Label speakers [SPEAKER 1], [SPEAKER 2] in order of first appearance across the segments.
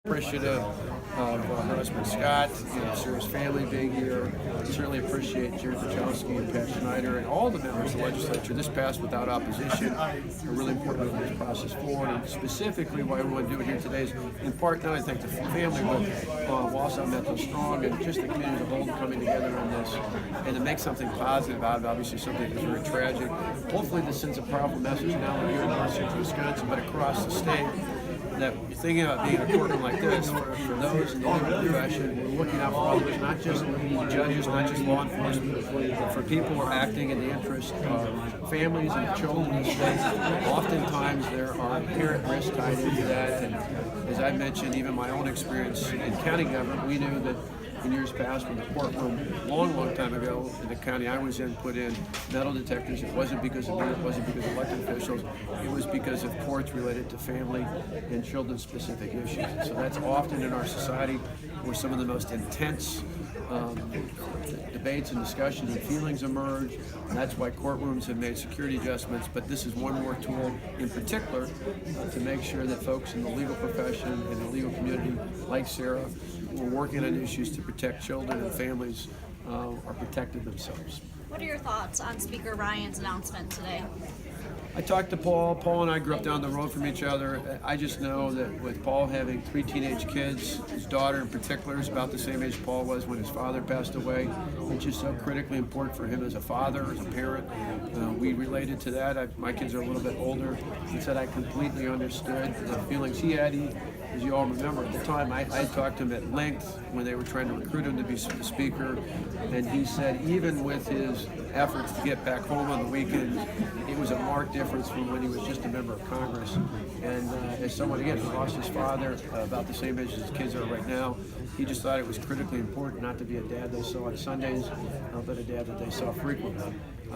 [SPEAKER 1] Appreciative of her husband Scott and Sara's family being here. Certainly appreciate Jerry Pachowski and Pat Schneider and all the members of the legislature. This passed without opposition. A really important moving this process forward. And specifically, why we want to do it here today is, in part, not only thank the family, but Wausau Metro Strong and just the community as a whole coming together on this and to make something positive out of it. Obviously, something that's very tragic. Hopefully, this sends a powerful message not only here in Central Wisconsin, but across the state, that thinking about being in a courtroom like this, for those in the legal profession, we're looking out for others, not just judges, not just law enforcement, but for people who are acting in the interest of families and children in the state. Oftentimes there are inherent risks tied into that, and as I mentioned, even my own experience in county government, we knew that in years past when the courtroom, long time ago, in the county I was in, put in metal detectors. It wasn't because of me, it wasn't because of elected officials, it was because of courts related to family and children-specific issues. And so that's often in our society where some of the most intense debates and discussions and feelings emerge. And that's why courtrooms have made security adjustments, but this is one more tool in particular to make sure that folks in the legal profession and the legal community, like Sara, who are working on issues to protect children and families, are protected themselves.
[SPEAKER 2] What are your thoughts on Speaker Ryan's announcement today?
[SPEAKER 1] I talked to Paul. Paul and I grew up down the road from each other. I just know that with Paul having 3 teenage kids, his daughter in particular is about the same age Paul was when his father passed away. It's just so critically important for him as a father, as a parent. We related to that. My kids are a little bit older. He said I completely understood the feelings he had. As you all remember, at the time, I talked to him at length when they were trying to recruit him to be the speaker, and he said even with his efforts to get back home on the weekends, it was a marked difference from when he was just a member of Congress. And as someone, again, who lost his father about the same age as his kids are right now, he just thought it was critically important not to be a dad they saw on Sundays, but a dad that they saw frequently.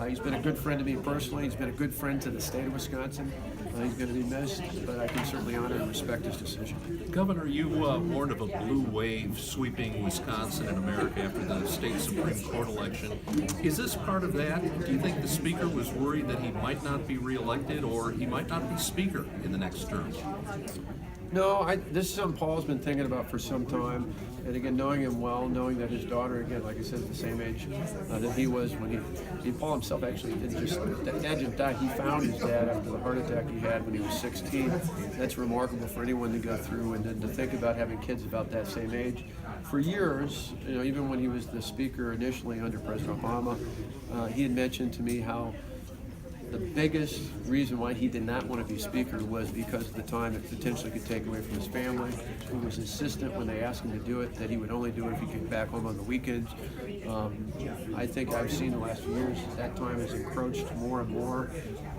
[SPEAKER 1] He's been a good friend to me personally. He's been a good friend to the state of Wisconsin. He's going to be missed, but I can certainly honor and respect his decision.
[SPEAKER 3] Governor, you warned of a blue wave sweeping Wisconsin and America after the state Supreme Court election. Is this part of that? Do you think the Speaker was worried that he might not be reelected or he might not be Speaker in the next term?
[SPEAKER 1] No, this is something Paul's been thinking about for some time. And again, knowing him well, knowing that his daughter, again, like I said, is the same age that he was when Paul himself actually didn't just, dad didn't die. He found his dad after the heart attack he had when he was 16. That's remarkable for anyone to go through, and then to think about having kids about that same age. For years, even when he was the speaker initially under President Obama, he had mentioned to me how the biggest reason why he did not want to be speaker was because of the time it potentially could take away from his family. He was insistent when they asked him to do it that he would only do it if he came back home on the weekends. I think I've seen the last few years that time has encroached more and more,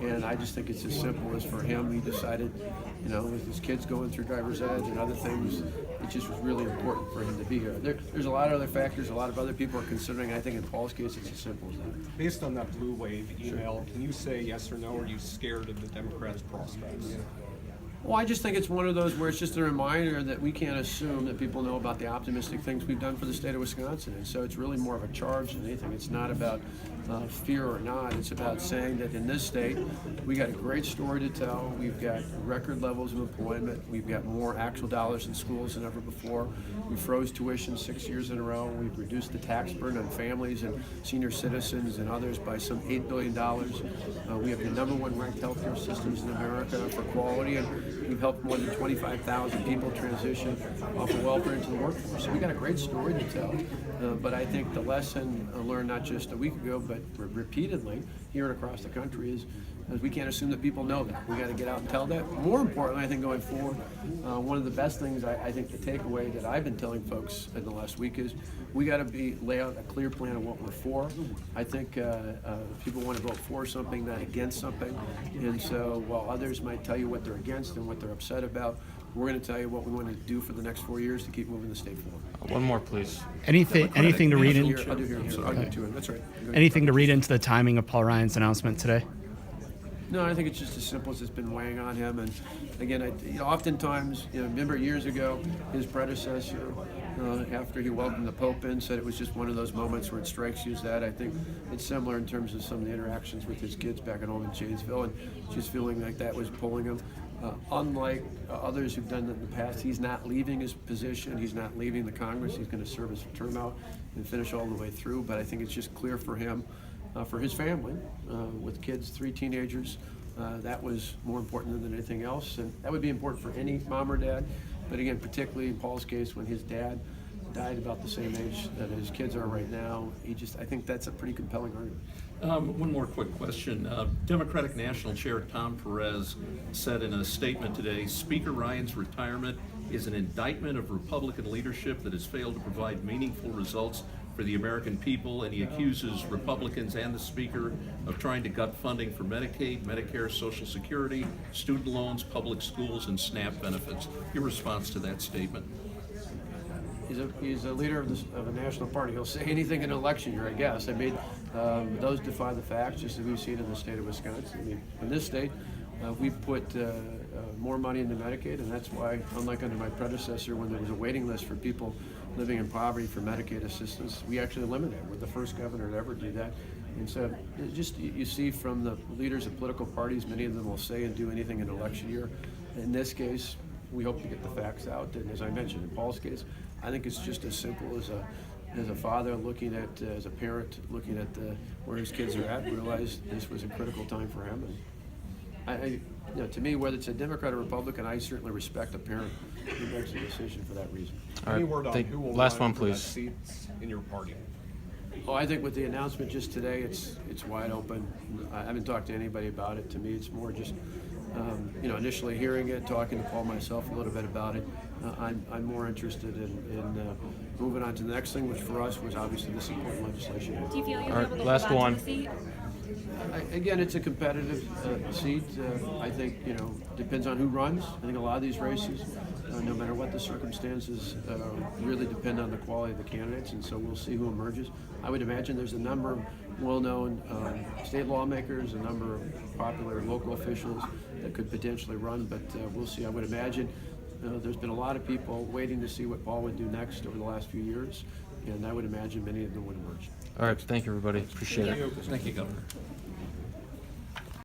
[SPEAKER 1] and I just think it's as simple as for him, he decided, with his kids going through driver's ed and other things, it just was really important for him to be here. There's a lot of other factors, a lot of other people are considering, and I think in Paul's case it's as simple as that.
[SPEAKER 4] Based on that blue wave email, can you say yes or no? Are you scared of the Democrats' prospects?
[SPEAKER 1] Well, I just think it's one of those where it's just a reminder that we can't assume that people know about the optimistic things we've done for the state of Wisconsin. And so it's really more of a charge than anything. It's not about fear or not. It's about saying that in this state, we got a great story to tell. We've got record levels of employment. We've got more actual dollars in schools than ever before. We froze tuition 6 years in a row. We've reduced the tax burden on families and senior citizens and others by some $8 billion. We have the #1 ranked healthcare systems in America for quality, and we've helped more than 25,000 people transition off of welfare into the workforce. So we got a great story to tell. But I think the lesson learned not just a week ago, but repeatedly here and across the country is we can't assume that people know that. We got to get out and tell that. More importantly, I think going forward, one of the best things I think the takeaway that I've been telling folks in the last week is we got to lay out a clear plan of what we're for. I think people want to vote for something, not against something. And so while others might tell you what they're against and what they're upset about, we're going to tell you what we want to do for the next 4 years to keep moving the state forward.
[SPEAKER 5] One more, please.
[SPEAKER 6] Anything to read in?
[SPEAKER 1] I'll do here. I'll get to it. That's right.
[SPEAKER 6] Anything to read into the timing of Paul Ryan's announcement today?
[SPEAKER 1] No, I think it's just as simple as it's been weighing on him. And again, oftentimes, remember years ago, his predecessor, after he welcomed the Pope in, said it was just one of those moments where it strikes you as that. I think it's similar in terms of some of the interactions with his kids back at home in Janesville, and just feeling like that was pulling him. Unlike others who've done it in the past, he's not leaving his position. He's not leaving the Congress. He's going to serve his term out and finish all the way through. But I think it's just clear for him, for his family, with kids, 3 teenagers, that was more important than anything else. And that would be important for any mom or dad. But again, particularly in Paul's case, when his dad died about the same age that his kids are right now, I think that's a pretty compelling argument.
[SPEAKER 3] One more quick question. Democratic National Chair Tom Perez said in a statement today, Speaker Ryan's retirement is an indictment of Republican leadership that has failed to provide meaningful results for the American people, and he accuses Republicans and the Speaker of trying to gut funding for Medicaid, Medicare, Social Security, student loans, public schools, and SNAP benefits. Your response to that statement?
[SPEAKER 1] He's a leader of a national party. He'll say anything in an election year, I guess. I mean, those defy the facts, just as we've seen in the state of Wisconsin. I mean, in this state, we've put more money into Medicaid, and that's why, unlike under my predecessor, when there was a waiting list for people living in poverty for Medicaid assistance, we actually eliminated it. We're the first governor to ever do that. And so just you see from the leaders of political parties, many of them will say and do anything in an election year. In this case, we hope to get the facts out. And as I mentioned, in Paul's case, I think it's just as simple as a father looking at, as a parent looking at where his kids are at, realized this was a critical time for him. And to me, whether it's a Democrat or Republican, I certainly respect a parent who makes a decision for that reason.
[SPEAKER 4] Any word on who will
[SPEAKER 5] last
[SPEAKER 4] run
[SPEAKER 5] one,
[SPEAKER 4] for that
[SPEAKER 5] please.
[SPEAKER 4] seats in your party?
[SPEAKER 1] Oh, I think with the announcement just today, it's wide open. I haven't talked to anybody about it. To me, it's more just initially hearing it, talking to Paul myself a little bit about it. I'm more interested in moving on to the next thing, which for us was obviously this important legislation.
[SPEAKER 2] Do you feel you'll
[SPEAKER 5] All right,
[SPEAKER 2] be able to
[SPEAKER 5] last
[SPEAKER 2] hold on
[SPEAKER 5] one.
[SPEAKER 2] to the seat?
[SPEAKER 1] Again, it's a competitive seat. I think, depends on who runs. I think a lot of these races, no matter what the circumstances, really depend on the quality of the candidates, and so we'll see who emerges. I would imagine there's a number of well-known state lawmakers, a number of popular local officials that could potentially run, but we'll see. I would imagine there's been a lot of people waiting to see what Paul would do next over the last few years, and I would imagine many of them would emerge.
[SPEAKER 5] All right, thank you, everybody. Appreciate it.
[SPEAKER 3] Thank you, Governor.